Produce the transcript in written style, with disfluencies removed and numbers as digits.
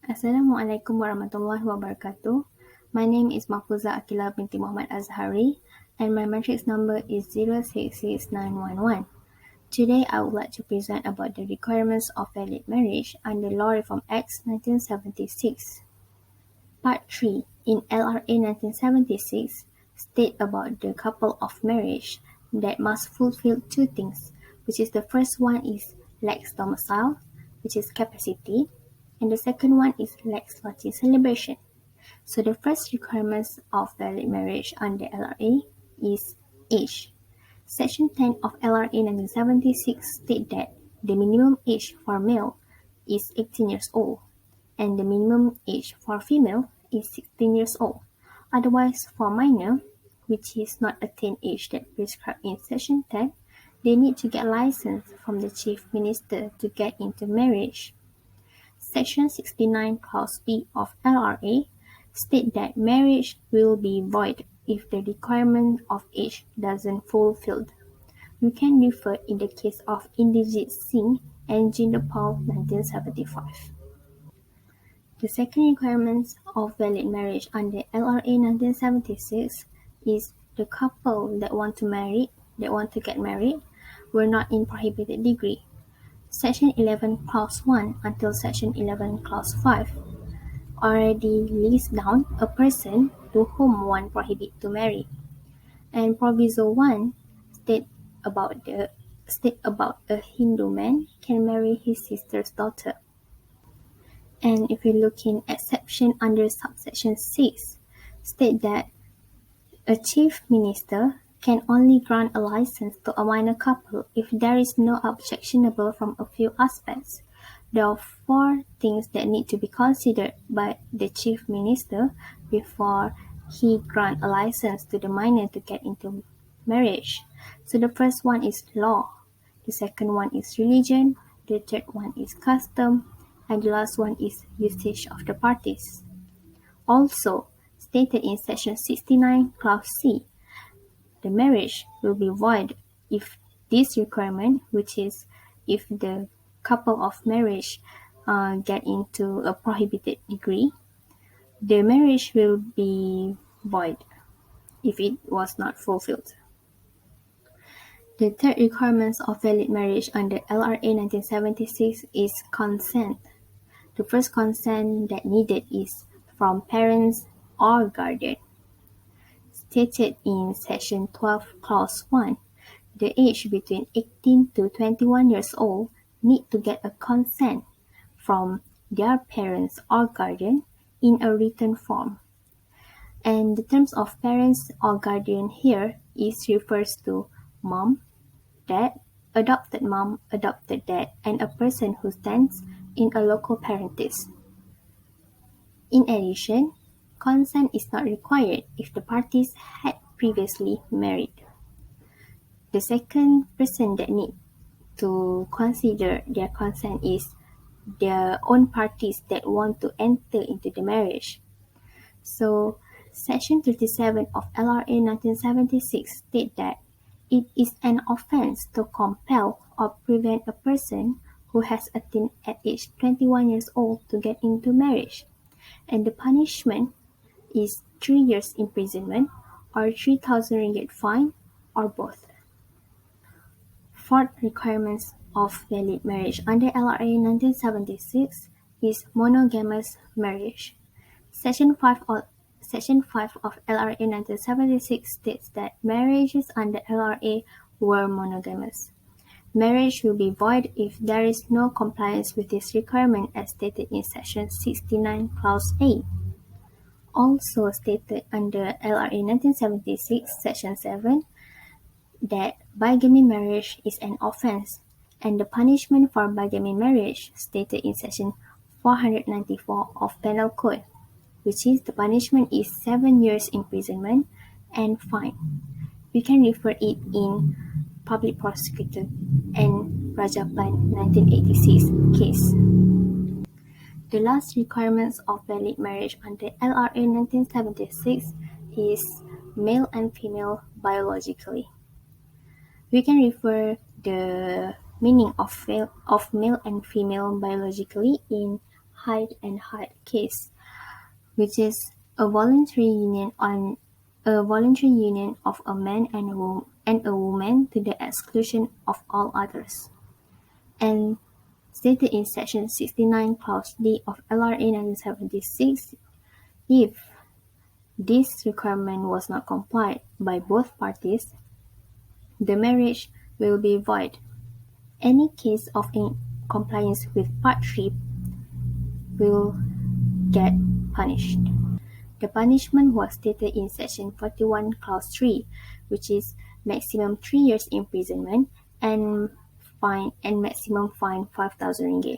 Assalamualaikum warahmatullahi wabarakatuh. My name is Mahfuza Akila binti Muhammad Azhari and my matrix number is 066911. Today I would like to present about the requirements of valid marriage under Law Reform Act 1976. Part 3 in LRA 1976 state about the couple of marriage that must fulfill two things, which is the first one is lex domicile, which is capacity, and the second one is lex lati celebration. So the first requirements of valid marriage under LRA is age. Section 10 of LRA 1976 state that the minimum age for male is 18 years old and the minimum age for female is 16 years old. Otherwise, for minor, which is not attained age that prescribed in Section 10, they need to get license from the Chief Minister to get into marriage. Section 69 Clause B of LRA state that marriage will be void if the requirement of age doesn't fulfilled. You can refer in the case of Inderjit Singh and Jinder Paul 1975. The second requirement of valid marriage under LRA 1976 is the couple that want to get married were not in prohibited degree. Section 11 Clause 1 until Section 11 Clause 5 already lists down a person to whom one prohibit to marry. And Proviso 1 state about a Hindu man can marry his sister's daughter. And if you look in exception under subsection 6, state that a chief minister can only grant a license to a minor couple if there is no objectionable from a few aspects. There are 4 things that need to be considered by the chief minister before he grant a license to the minor to get into marriage. So the first one is law, the second one is religion, the third one is custom, and the last one is usage of the parties. Also, stated in Section 69 Clause C, the marriage will be void if this requirement, which is if the couple of marriage get into a prohibited degree, the marriage will be void if it was not fulfilled. The third requirement of valid marriage under LRA 1976 is consent. The first consent that needed is from parents or guardian. Stated in Section 12 Clause 1, the age between 18 to 21 years old need to get a consent from their parents or guardian in a written form. And the terms of parents or guardian here refers to mom, dad, adopted dad, and a person who stands in a local parentage. In addition, consent is not required if the parties had previously married. The second person that need to consider their consent is their own parties that want to enter into the marriage. So, Section 37 of LRA 1976 state that it is an offense to compel or prevent a person who has attained at age 21 years old to get into marriage, and the punishment is 3 years imprisonment or 3,000 ringgit fine or both. Fourth requirements of valid marriage under LRA 1976 is monogamous marriage. Section 5 of LRA 1976 states that marriages under LRA were monogamous. Marriage will be void if there is no compliance with this requirement as stated in Section 69 Clause A. Also stated under LRA 1976 Section 7 that bigamy marriage is an offense, and the punishment for bigamy marriage stated in Section 494 of Penal Code, which is the punishment is 7 years imprisonment and fine. You can refer it in Public Prosecutor and Rajapan 1986 case. The last requirements of valid marriage under LRA 1976 is male and female biologically. We can refer the meaning of male and female biologically in hide and hide case, which is a voluntary union of a man and a woman to the exclusion of all others, and stated in Section 69, Clause D of LRA 1976, if this requirement was not complied by both parties, the marriage will be void. Any case of incompliance with Part 3 will get punished. The punishment was stated in Section 41, Clause 3, which is maximum 3 years imprisonment and maximum fine 5,000 ringgit.